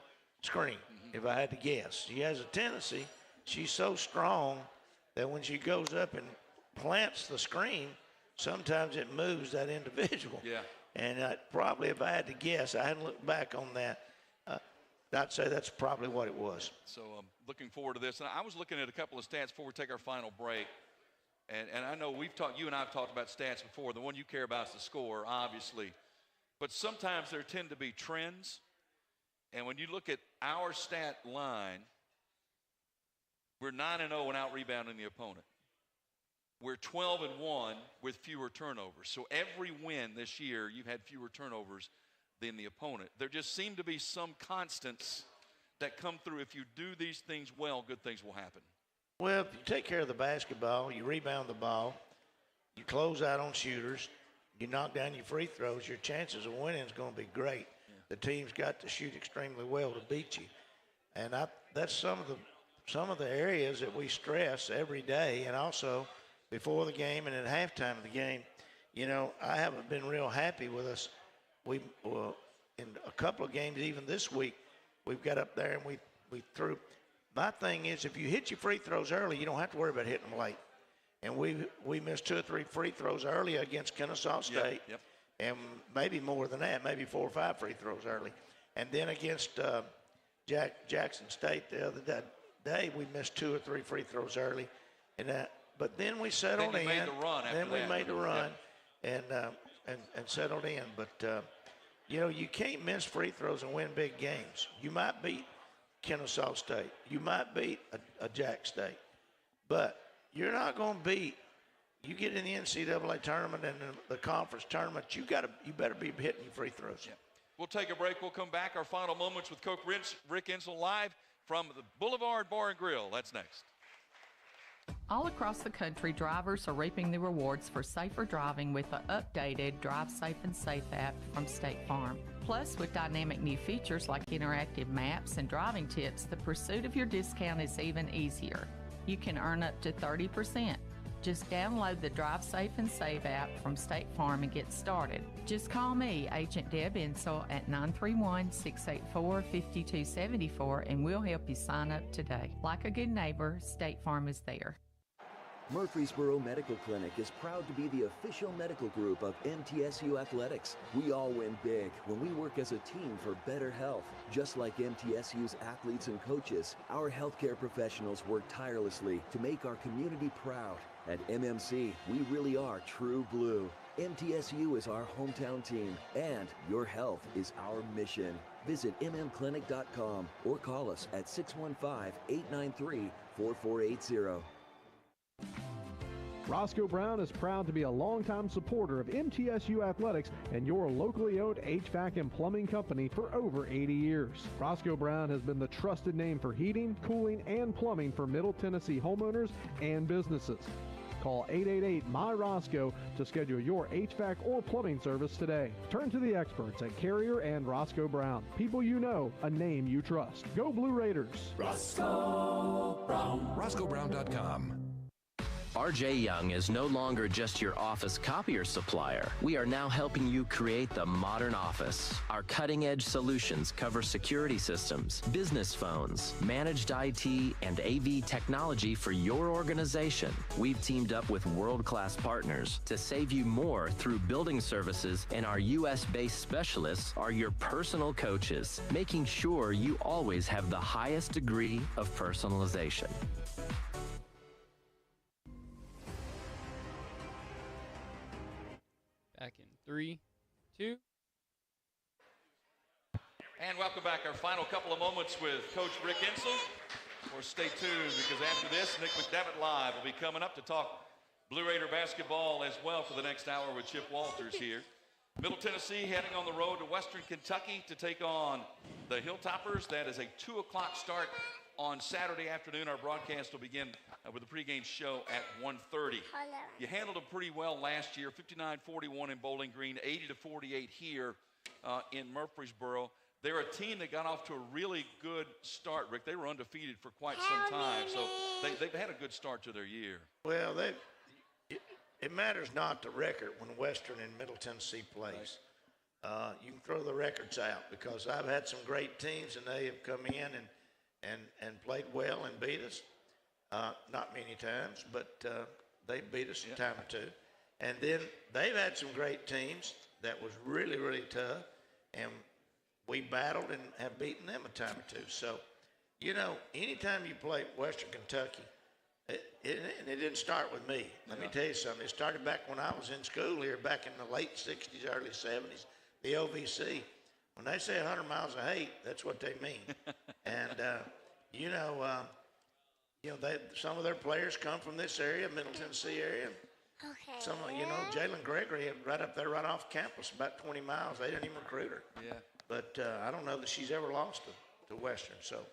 screen, if I had to guess. She has a tendency, she's so strong that when she goes up and plants the screen, sometimes it moves that individual. Yeah. And probably, if I had to guess, I hadn't looked back on that, I'd say that's probably what it was. So I'm looking forward to this. And I was looking at a couple of stats before we take our final break. And I know you and I have talked about stats before. The one you care about is the score, obviously. But sometimes there tend to be trends. And when you look at our stat line, we're 9-0 and out-rebounding the opponent. We're 12-1 with fewer turnovers. So every win this year, you've had fewer turnovers than the opponent. There just seem to be some constants that come through. If you do these things well, good things will happen. Well, if you take care of the basketball, you rebound the ball, you close out on shooters, you knock down your free throws, your chances of winning is going to be great. Yeah. The team's got to shoot extremely well to beat you. And that's some of the areas that we stress every day, and also before the game and at halftime of the game. I haven't been real happy with us. In a couple of games, even this week, we've got up there and we threw. My thing is, if you hit your free throws early, you don't have to worry about hitting them late. And we missed 2 or 3 free throws early against Kennesaw State, and maybe more than that, maybe 4 or 5 free throws early. And then against Jackson State the other day, we missed 2 or 3 free throws early, but then we settled in. Made the run after then we that. made the run, and settled in. But you can't miss free throws and win big games. You might beat Kennesaw State. You might beat a Jack State. But you're not going to beat. You get in the NCAA tournament and the conference tournament, you better be hitting your free throws. Yeah. We'll take a break. We'll come back. Our final moments with Coach Rick Insell live from the Boulevard Bar and Grill. That's next. All across the country, drivers are reaping the rewards for safer driving with the updated Drive Safe and Safe app from State Farm. Plus, with dynamic new features like interactive maps and driving tips, the pursuit of your discount is even easier. You can earn up to 30%. Just download the Drive Safe and Save app from State Farm and get started. Just call me, Agent Deb Insell, at 931-684-5274, and we'll help you sign up today. Like a good neighbor, State Farm is there. Murfreesboro Medical Clinic is proud to be the official medical group of MTSU Athletics. We all win big when we work as a team for better health. Just like MTSU's athletes and coaches, our healthcare professionals work tirelessly to make our community proud. At MMC, we really are true blue. MTSU is our hometown team, and your health is our mission. Visit mmclinic.com or call us at 615-893-4480. Roscoe Brown is proud to be a longtime supporter of MTSU Athletics and your locally owned HVAC and plumbing company for over 80 years. Roscoe Brown has been the trusted name for heating, cooling, and plumbing for Middle Tennessee homeowners and businesses. Call 888-MY-ROSCOE to schedule your HVAC or plumbing service today. Turn to the experts at Carrier and Roscoe Brown. People you know, a name you trust. Go Blue Raiders. Roscoe Brown. RoscoeBrown.com. RJ Young is no longer just your office copier supplier. We are now helping you create the modern office. Our cutting-edge solutions cover security systems, business phones, managed IT, and AV technology for your organization. We've teamed up with world-class partners to save you more through building services, and our U.S.-based specialists are your personal coaches, making sure you always have the highest degree of personalization. Back in 3, 2. And welcome back. Our final couple of moments with Coach Rick Insell. Or stay tuned, because after this, Nick McDevitt Live will be coming up to talk Blue Raider basketball as well for the next hour with Chip Walters here. Middle Tennessee heading on the road to Western Kentucky to take on the Hilltoppers. That is a 2 o'clock start on Saturday afternoon. Our broadcast will begin with a pregame show at 1:30. You handled them pretty well last year, 59-41 in Bowling Green, 80-48 here in Murfreesboro. They're a team that got off to a really good start, Rick. They were undefeated for quite some time, so they've had a good start to their year. Well, it matters not the record when Western and Middle Tennessee plays. You can throw the records out, because I've had some great teams, and they have come in and played well and beat us. Not many times, but they beat us a time or two. And then they've had some great teams that was really, really tough, and we battled and have beaten them a time or two. So, you know, anytime you play Western Kentucky, and it didn't start with me. Let me tell you something. It started back when I was in school here, back in the late 60s, early 70s, the OVC. When they say 100 miles of hate, that's what they mean. And, some of their players come from this area, Middle Tennessee area. Okay. Some of, Jalen Gregory, right up there, right off campus, about 20 miles. They didn't even recruit her. Yeah. But I don't know that she's ever lost to Western. So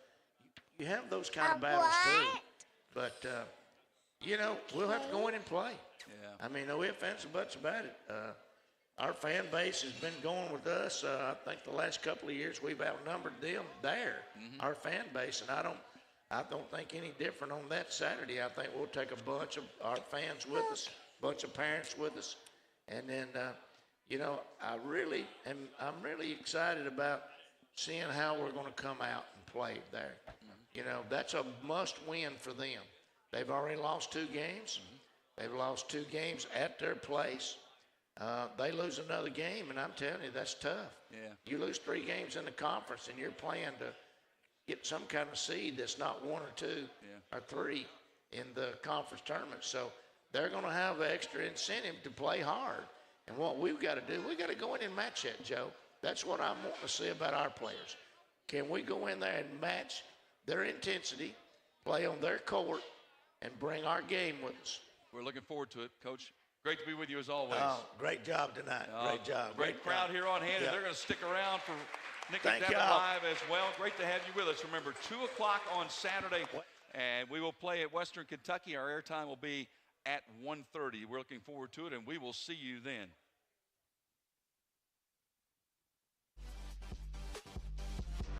you have those kind of battles too. But, we'll have to go in and play. Yeah. I mean, no ifs, ands, or buts about it. Our fan base has been going with us. I think the last couple of years we've outnumbered them there, our fan base, and I don't think any different on that Saturday. I think we'll take a bunch of our fans with us, a bunch of parents with us, and then I'm really excited about seeing how we're going to come out and play there. That's a must-win for them. They've already lost 2 games. They've lost 2 games at their place. They lose another game, and I'm telling you, that's tough. Yeah. You lose 3 games in the conference, and you're playing to get some kind of seed that's not 1 or 2 or 3 in the conference tournament. So they're going to have extra incentive to play hard. And what we've got to do, we've got to go in and match that, Joe. That's what I'm wanting to see about our players. Can we go in there and match their intensity, play on their court, and bring our game with us? We're looking forward to it, Coach. Great to be with you as always. Great job tonight. Great job. Great crowd here on hand, and they're going to stick around for Nick McDevitt Live as well. Great to have you with us. Remember, 2 o'clock on Saturday, and we will play at Western Kentucky. Our airtime will be at 1:30. We're looking forward to it, and we will see you then.